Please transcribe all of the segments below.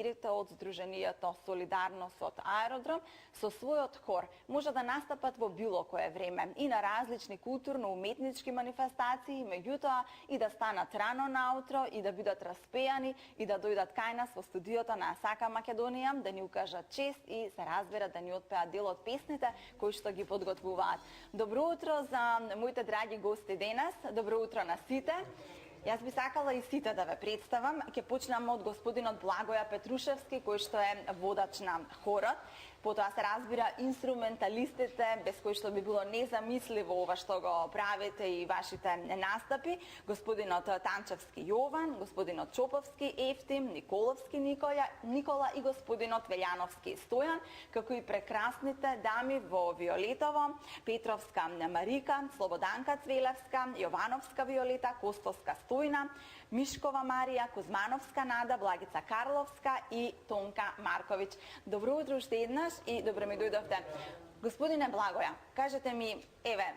пензионерите од Сдруженијето Солидарност од Аеродром со својот хор може да настапат во било кое време и на различни културно-уметнички манифестации, меѓутоа и да станат рано наутро и да бидат распејани и да дојдат кај нас во студиото на Сака Македонија да ни укажат чест и се разбира да ни отпеат дел од песните кои што ги подготвуваат. Добро утро за моите драги гости денес. Добро утро на сите. Јас би сакала и сите да ве представам. Ќе почнам од господинот Благоја Петрушевски, кој што е водач на хорот. Потоа се разбира инструменталистите, без кои што би било незамисливо ова што го правите и вашите настапи. Господинот Танчевски Јован, господинот Чоповски Ефтим, Николовски Никола и господинот Велјановски Стојан, како и прекрасните дами во Виолетово, Петровска Марика, Слободанка Цвелевска, Јовановска Виолета, Костовска Стојна, Мишкова Марија, Кузмановска Нада, Благица Карловска и Тонка Марковиќ. Добро утро уште еднаш и добро ми дојдовте. Господине Благоја, кажете ми, еве,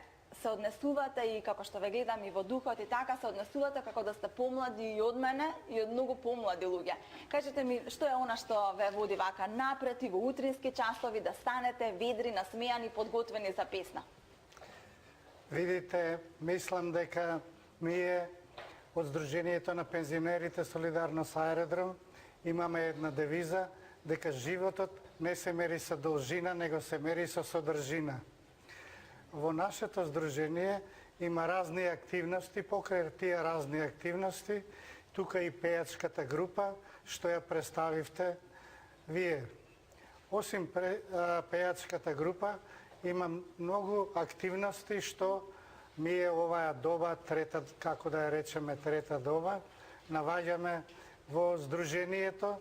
се однесувате и како што ве гледам и во духот и така се однесувате како да сте помлади и од мене и од многу помлади луѓе. Кажете ми, што е она што ве води вака напред и во утрински часови да станете ведри, насмејани, подготвени за песна? Видите, мислам дека ние од Сдруженијето на пензионерите Солидарност Аеродром имаме една девиза дека животот не се мери со должина, него се мери со содржина. Во нашето здружение има разни активности, покрај тие разни активности, тука и пејачката група, што ја представивте вие. Осим пејачката група, има многу активности што ние оваа доба, трета, како да ја речеме трета доба, наваѓаме во здружението.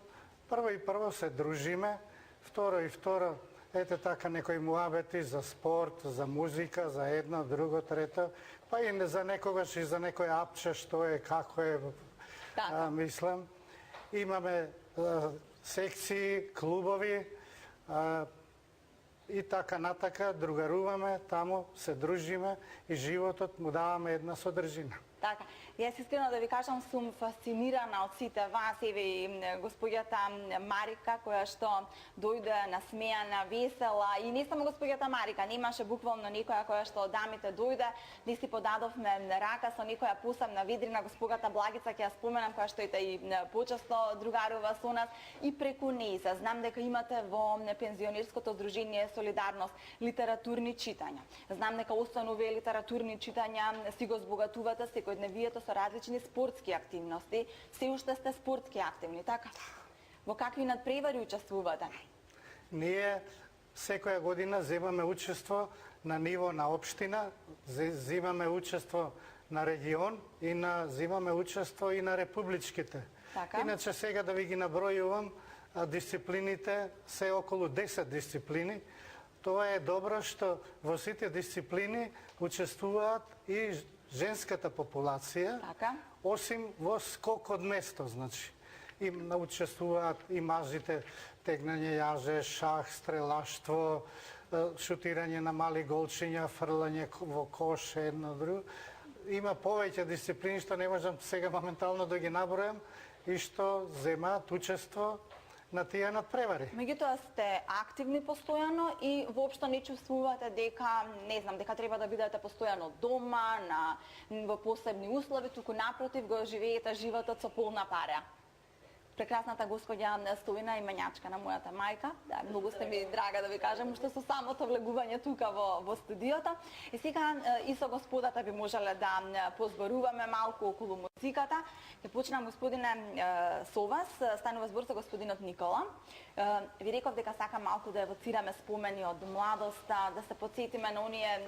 Прво и прво се дружиме, второ и второ, ете така некои муабети за спорт, за музика, за едно, друго, трето, па и за некогаш и за некој апче што е, како е, мислам. Имаме секции, клубови и така натака, другаруваме, таму се дружиме и животот му даваме една содржина. Така, јас искрено да ви кажам, сум фасцинирана од сите вас, еве и господјата Марика, која што дојде насмејана, весела, и не само господјата Марика, немаше буквално некоја која што од дамите дојде, не си подадовме рака со некоја посебна ведрина, господата Благица, ќе ја споменам, која што и почесто другарува со нас, и преку нејза. Знам дека имате во пензионерското здружение Солидарност литературни читања. Знам дека освен овие литературни читања си го збогатувате секојдневието со различни спортски активности. Се уште сте спортски активни, така? Во какви надпревари учествувате? Ние секоја година земаме учество на ниво на општина, земаме учество на регион и земаме учество и на републичките. Така? Иначе сега да ви ги набројувам, дисциплините се околу 10 дисциплини. Тоа е добро што во сите дисциплини учествуваат и женската популација, така? Осим во скок од место, значи. И учествуваат и мажите, тегнање јаже, шах, стрелаштво, шутирање на мали голчиња, фрлање во кош, едно друго. Има повеќе дисциплини што не можам сега моментално да ги набројам и што земаат учество на тие надпревари. Меѓутоа сте активни постојано и воопшто не чувствувате дека, не знам, дека треба да бидете постојано дома, во посебни услови, туку напротив го живеете животот со полна пара. Прекрасната господја Стојна и мањачка на мојата мајка. Да, многу сте ми драга да ви кажам, уште со самото влегување тука во студиото. И сега и со господата би можеле да позборуваме малку околу музиката. Ќе почнам, господине, со вас. Станува збор со господинот Никола. Ви реков дека сакам малку да евоцираме спомени од младоста, да се потсетиме на оние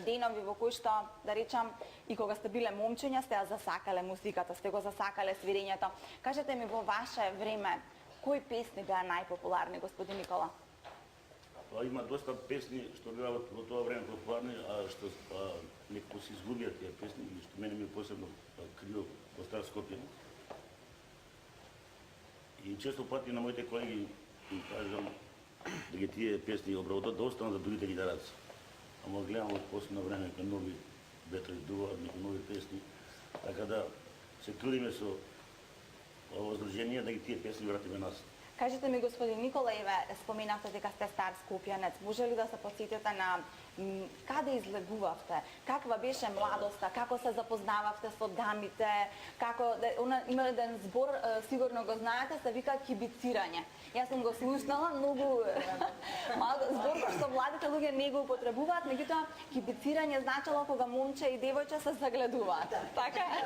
денови во кои што, да речам, и кога сте биле момчиња, сте ја засакале музиката, сте го засакале свирењето. Кажете ми, во ваше време, кои песни беа најпопуларни, господин Никола? Има доста песни што беа во тоа време популарни, а што некако се изгубија тие песни, и што мене ми посебно криво во Стар Скопје. И често пати на моите колеги им кажам дека тие песни обработат да останат за другите гитараци. Ама гледам од последно време дека нови ветрови дуваат, некои нови песни, така да се трудиме со ово здружение да ги тие песни вратиме нас. Кажете ми, господин Николаеве, споменавте дека сте стар скопјанец. Може ли да се подсетите на каде излегувавте? Каква беше младоста? Како се запознававте со дамите? Има еден збор, сигурно го знаете, се вика кибицирање. Јас сум го слушнала, многу збор кој што младите луѓе не го употребуваат, меѓутоа кибицирање значело кога момче и девојче се загледуваат. Така е.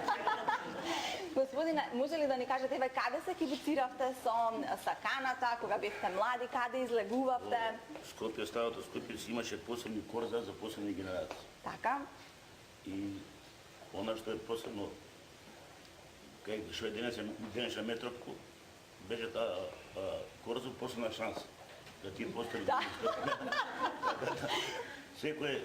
Господине, може ли да ни кажете каде се кибициравте со саканата, кога бевте млади, каде излегувавте? Скопје, старото Скопје си имаше посебни корза за посебни генерации. Така. И она што е посебно, кај што е денеша метропку, беше таа корзу посебна шанса да ти постави. Да. Секоја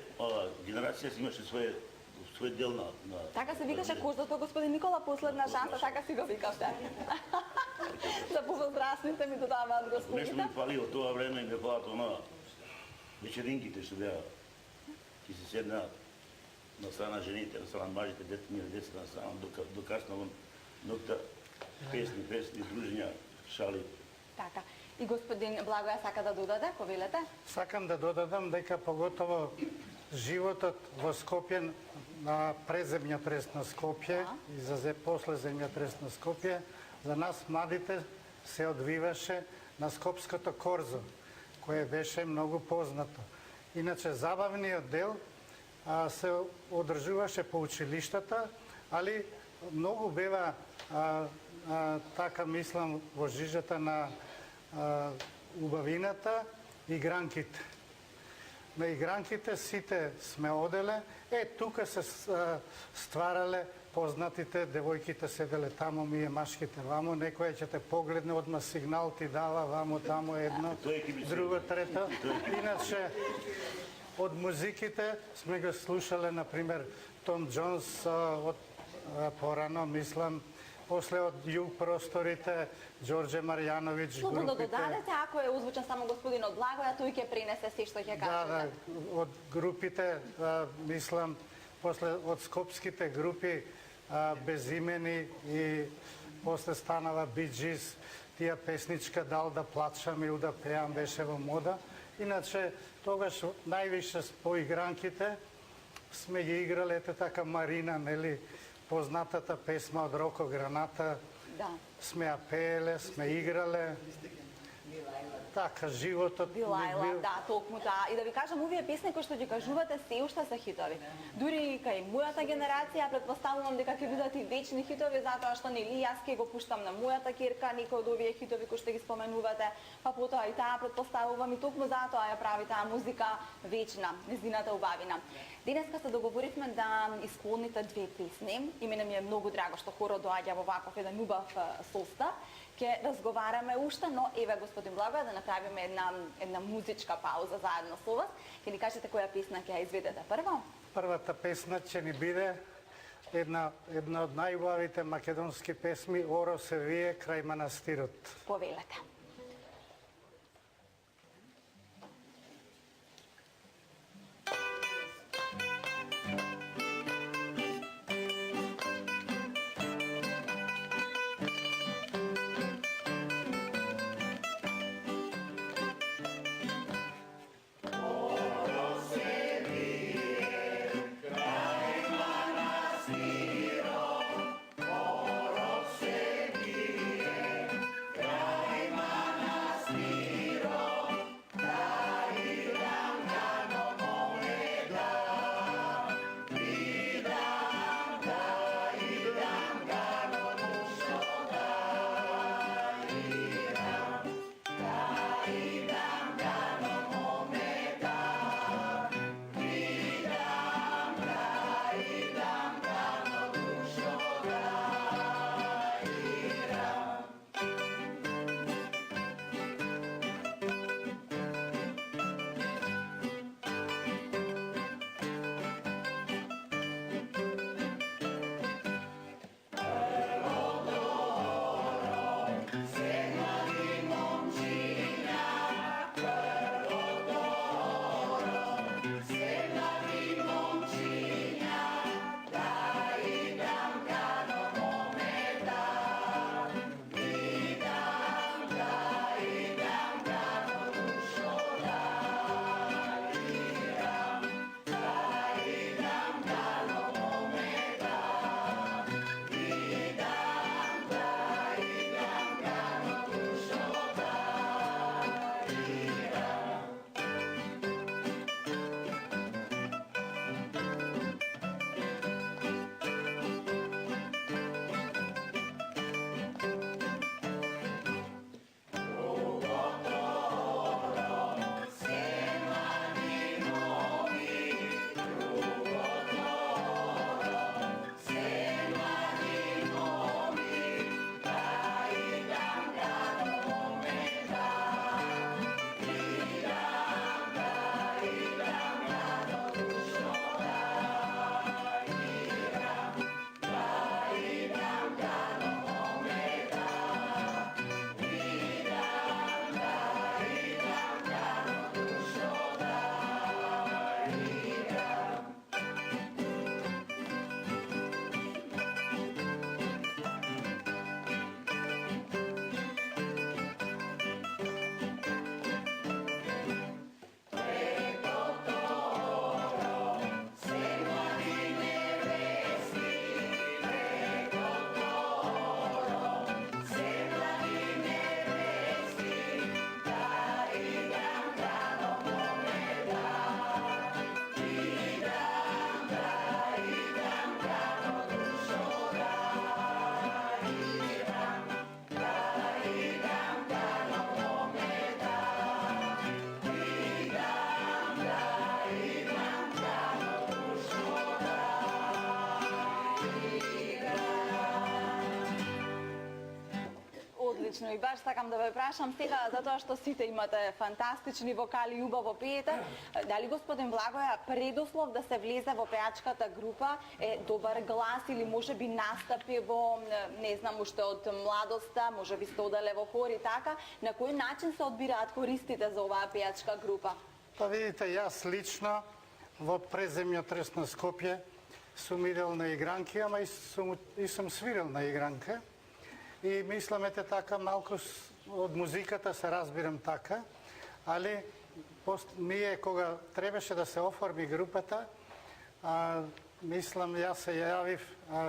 генерација си имаше свој дел на... Така се викаше корзото, господин Никола, последна шанса, така си го викавте. За повозрастните ми додаваат Нешто господите. ми фали од тоа време и ме фалат она вечеринките што беа, ти се седна на страна жените, на страна мажите, децата на страна, до касно ноќта, песни, дружиња, шали. Така. И господин Благоја сака да додаде, повелете? Сакам да додадам дека поготово животот во Скопје на преземјотрес на Скопје и за после земјотрес на Скопје, за нас младите се одвиваше на Скопското корзо, кое беше многу познато. Иначе забавниот дел се одржуваше по училиштата, али многу бева така мислам во жижата на убавината игранките. На игранките сите сме оделе, тука се стварале познатите, девојките седеле таму, мие машките вамо, некој ќе те погледне, одма сигнал ти дава, вамо, таму едно, друго, трето. Иначе, од музиките сме го слушале, например, Том Джонс, од порано, мислам, после од југ просторите, Ѓорđe Марјановиќ, Слободно групите. додадете, ако е озвучен само господин од Благоја, тој ќе пренесе се што ќе кажете. Да, од групите, мислам, после од скопските групи, безимени и после станава Биджис, тија песничка Дал да плачам и да пеам беше во мода. Иначе, тогаш највише по игранките сме ги играле, ете така Марина, нели, познатата песма од Роко Граната, Да. сме ја пееле, сме играле. Така, животот Билајла, да, токму таа. И да ви кажам, овие песни кои што ги кажувате се уште се хитови. Дури и кај мојата генерација, предпоставувам дека ќе бидат и вечни хитови, затоа што нели јас ќе го пуштам на мојата ќерка некои од овие хитови кои што ги споменувате, па потоа и таа предпоставувам и токму затоа ја прави таа музика вечна, незината убавина. Денеска се договоривме да исклоните две песни. И мене ми е многу драго што хорот доаѓа во ваков еден убав состав. Ќе разговараме уште, но еве господин Благоја да направиме една музичка пауза заедно со вас. Ќе ни кажете која песна ќе ја изведете прво? Првата песна ќе ни биде една од најубавите македонски песми Оро се вие крај манастирот. Повелете. Kraj И баш сакам да ве прашам сега, затоа што сите имате фантастични вокали и убаво пеете, дали господин Благоја предуслов да се влезе во пеачката група е добар глас или можеби настапи во, не знам, уште од младоста, можеби сте оделе во хор и така, на кој начин се одбираат хористите за оваа пеачка група? Па видите, јас лично во преземјот Трест на Скопје сум идел на игранки, ама и сум свирил на игранка. И мислам, ете така, малку од музиката се разбирам така, али ние кога требаше да се оформи групата, мислам, јас се јавив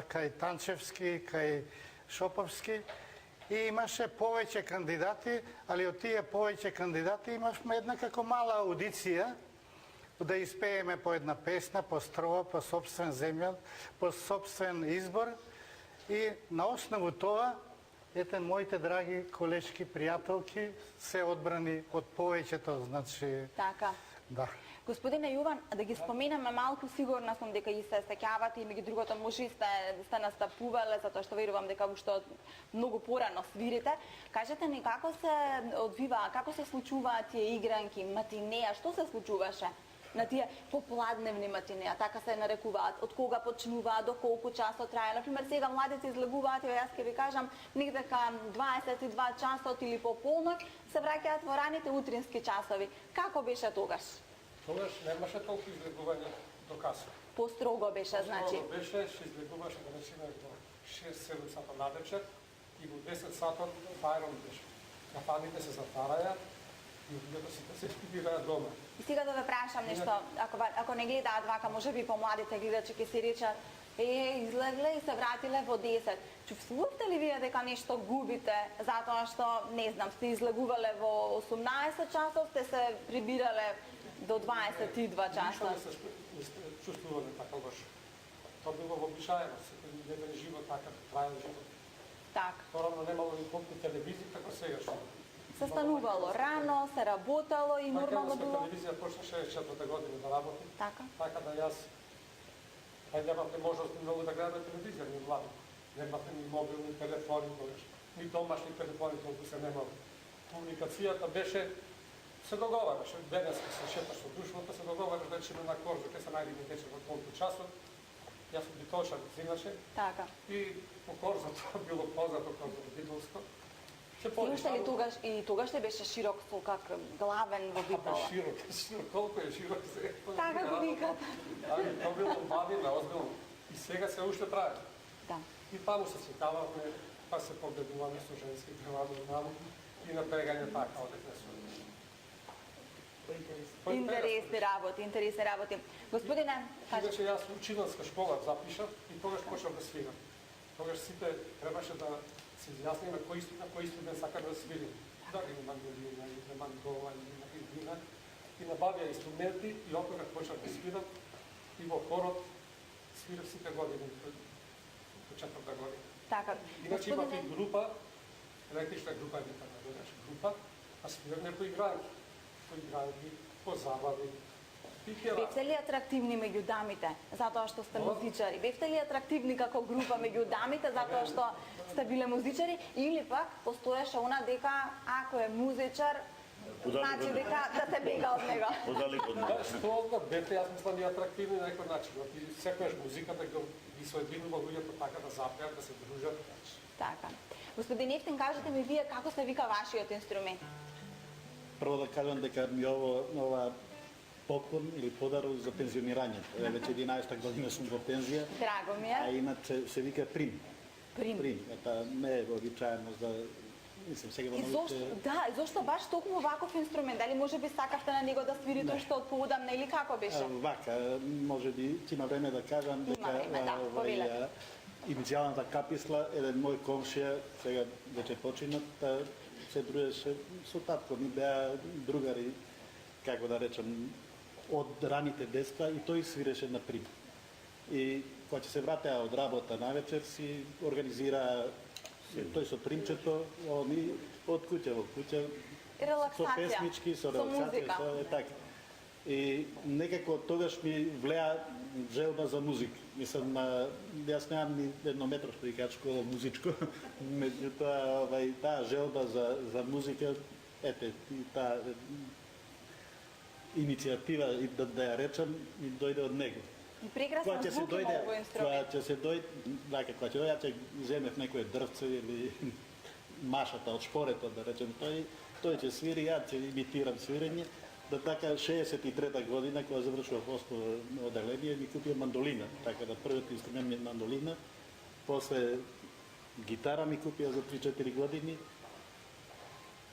кај Танчевски, кај Шоповски, и имаше повеќе кандидати, али од тие повеќе кандидати имавме една како мала аудиција, да испееме по една песна, по строва, по собствен земјот, по собствен избор, и на основу тоа, ете, моите драги колешки, пријателки се одбрани од повеќето, значи... Така. Да. Господине Јован, да ги споменаме малку, сигурна сум дека и се сеќавате и меѓу другото може и сте настапувале, затоа што верувам дека уште од многу порано свирите. Кажете ни како се одвива, како се случуваат тие игранки, матинеа, што се случуваше на тие попладневни матинеа, така се нарекуваат, од кога почнуваат, до колку часот трае. Например, сега младите излегуваат, јас ќе ви кажам, негде ка 22 часот или по полноќ се враќаат во раните утрински часови. Како беше тогаш? Тогаш немаше толку излегување до каса. Построго беше, значи. Построго беше, се излегуваше да речеме до 6-7 сата на вечер и во 10 сатот бајром беше. Кафаните се затвараја и луѓето сите се спираат дома. И сега да ве прашам нешто, ако не гледаат вака, можеби помладите гледачи ќе си речат, излегле и се вратиле во 10. Чувствувате ли вие дека нешто губите, затоа што, не знам, сте излегувале во 18 часов, сте се прибирале до 22 часа? Ништо не се чувствувале така лошо. Тоа било вообичаено, еден живот така, траен живот. Так. Поравно немало ни колку телевизија, како сегашно. Се станувало рано, се работало и нормално било? Телевизија почнаше 4-та година да работи. Така. Така да јас немавме можност многу да гледаме телевизија, ни млади. Немавме ни мобилни телефони, ни домашни телефони, толку се немало. Комуникацијата беше, се договараше, денеска се шеташ од друштвото, се договараш да речеме на корзу, ке се најдеме вечер во толку часот. Јас сум битолшарица иначе. Така. И по корзото било познато корзо Бидолско. И тогаш ли беше широк сокак, главен во Битола? Широк, колку е широк се. Така го викат. Али тоа било бавина, озбилно. И сега се уште трае. Да. И таму се сlikававме, па се погледуваме со женски превади таму и на бегање така одевме со. Интересни работи. Господине, Иначе јас учителска школа запишав и тогаш почнав да свирам. Тогаш сите требаше да се изјасниме на кој студент сака да свири. Дали на мандолина, или на мандола, или на вина. И набавија инструменти и опогаш почнав да свирам и во хорот свирав сите години, по 4-та година. така. Иначе имав и група, електрична група е група, а свираме по игранки. По игранки, по забави. Бевте ли атрактивни меѓу дамите, затоа што сте музичари? Бевте ли атрактивни како група меѓу дамите, затоа што сте биле музичари? Или пак постоеше она дека, ако е музичар, значи дека да се бега од него? Подалеку од нас. Што да бевте, јас мислам и атрактивни на некој начин. И секојаш музиката ги соединува луѓето така да запеат, да се дружат. Така. Господин Ефтин, кажете ми вие како се вика вашиот инструмент? Прво да кажам дека ми ова поклон или подарок за пензионирање. Веќе 11-та година сум во пензија. Драго ми А е. иначе се вика прим. Прим. Ета не е вообичаено за мислам сега во И зошто баш токму ваков инструмент? Дали може би сакавте на него да свирите уште од поодамна или како беше? Вака, може би има време да кажам дека време, да, повелете. иницијалната каписла, еден мој комшија, сега веќе починат, се дружеше со татко ми, беа другари, како да речем, од раните детства и тој свиреше на прим. И кога ќе се вратеа од работа навечер, си организира тој со примчето, они од куќа во куќа, со Релаксација. песнички, со Со релаксација, музика. така. И некако тогаш ми влеа желба за музика. Мислам, јас немам ни еднометрошно играчко музичко, меѓутоа таа желба за музика, ете, таа иницијатива да ја речам, ми дојде од него. И прекрасно звук има овој инструмент. Кога ќе дојде, кога ќе дојде, ја ќе земев некое дрвце или машата од шпорето, да речем, тој ќе свири, ја ќе имитирам свирење. Да така 63-та година, кога завршував основно оделение, ми купија мандолина. Така да првиот инструмент ми е мандолина. После гитара ми купија за 3-4 години.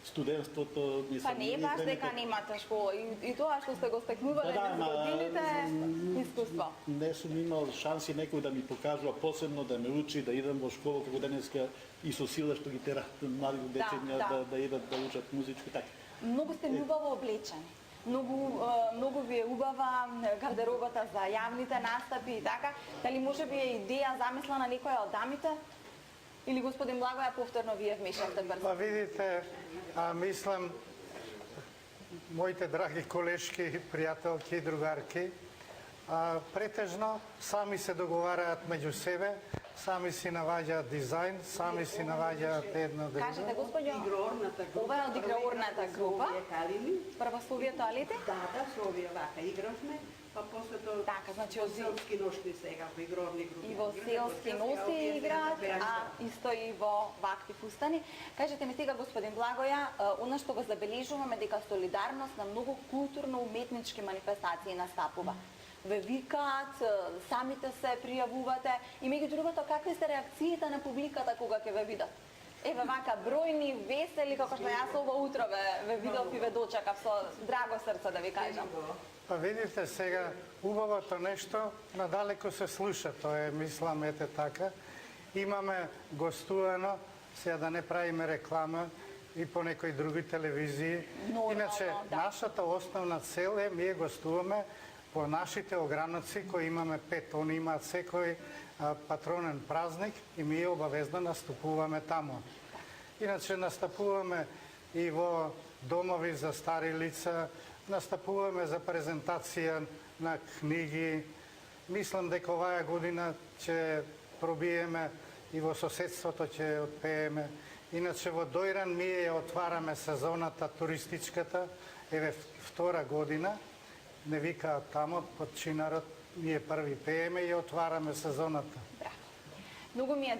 Студентството ми Па не е баш дека немате школа. И тоа што сте го стекнувале низ годините е искуство. Не сум имал шанси некој да ми покажува посебно, да ме учи, да идам во школа, како денеска и со сила што ги терат млади дечиња да идат да учат музичко така. Многу сте убаво облечени. Многу ви е убава гардеробата за јавните настапи и така. Дали може би е идеја замисла на некоја од дамите? Или господин Благоја повторно вие вмешавте брзо? Па видите, мислам, моите драги колешки, пријателки и другарки, претежно сами се договараат меѓу себе, сами си наваѓаат дизајн, сами си наваѓаат едно друго. Кажете, господјо, Играорната група. ова е од играорната група. Со овие калини. Првословие тоалете? Да, со овие вака игравме, па после тоа Така, значи од селски ношни сега во игровни групи. И во селски носи играат, исто и во вакви фустани. Кажете ми сега, господин Благоја, она што го забележуваме дека солидарност на многу културно-уметнички манифестации настапува. Ве викаат, самите се пријавувате и меѓу другото, какви се реакциите на публиката кога ќе ве видат? Еве вака бројни, весели, како што јас ова утро ве видов и ве дочекав со драго срце да ви кажам. Па видите сега, убавото нешто надалеко се слуша, тоа е, мислам, ете така. Имаме гостувано, сега да не правиме реклама, и по некои други телевизии. Нормално, Иначе, да. нашата основна цел е, ние гостуваме по нашите ограноци, кои имаме 5, они имаат секој патронен празник и ние обавезно наступуваме таму. Иначе настапуваме и во домови за стари лица, настапуваме за презентација на книги. Мислам дека оваа година ќе пробиеме и во соседството ќе отпееме. Иначе во Дојран ние ја отвараме сезоната туристичката, еве втора година, не викаат тамо под чинарот, ние први пееме и отвараме сезоната. Браво. Многу ми е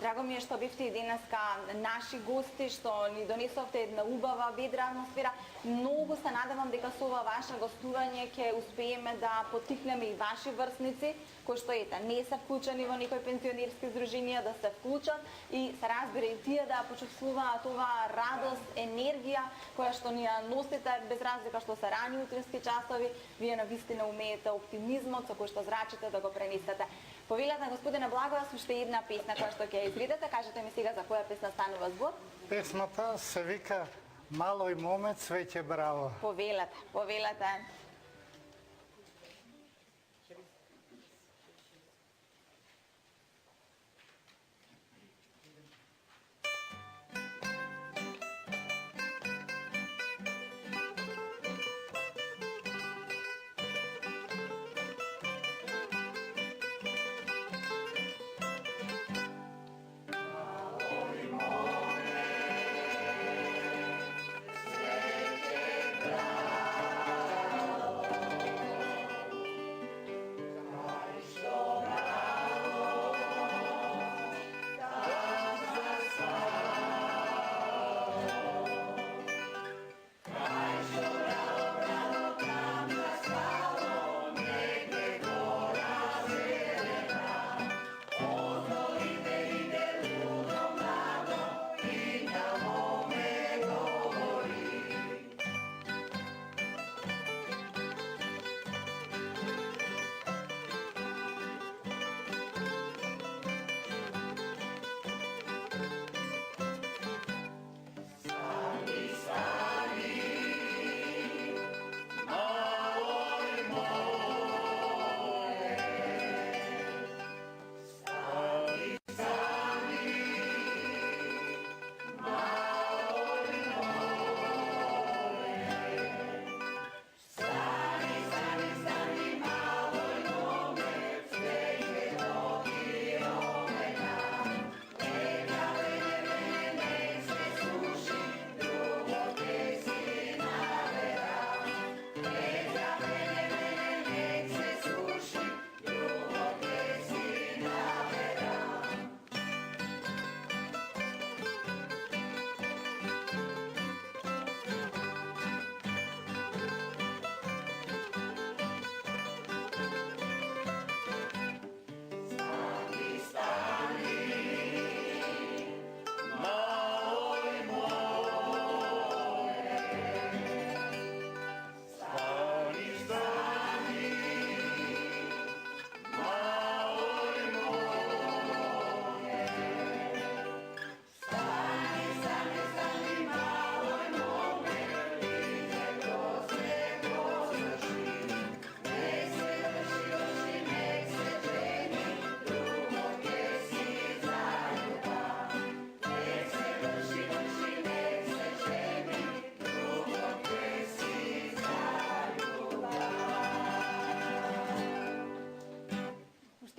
драго ми е што бевте и денеска наши гости, што ни донесовте една убава, ведра атмосфера. Многу се надевам дека со ова ваше гостување ќе успееме да поттикнеме и ваши врсници, кои што не се вклучени во некои пензионерски здруженија, да се вклучат и се разбира и тие да почувствуваат оваа радост, енергија која што ни ја носите, без разлика што се рани утрински часови, вие навистина умеете оптимизмот со кој што зрачите да го пренесете. Повелете на господина Благоја со уште една песна која што ќе ја изредете, кажете ми сега за која песна станува збор? Песмата се вика Малој момец веќе браво. Повелете.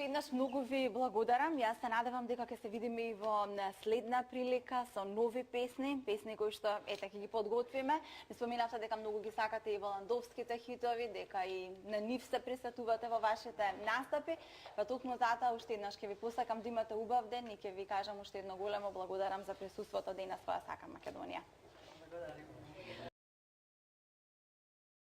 уште еднаш многу ви благодарам. Јас се надевам дека ќе се видиме и во следна прилика со нови песни кои што ете ќе ги подготвиме. Ми споменавте дека многу ги сакате и Воландовските хитови, дека и на нив се присетувате во вашите настапи. Па токму затоа уште еднаш ќе ви посакам да имате убав ден и ќе ви кажам уште едно големо благодарам за присуството денес во Сака Македонија. Благодарам.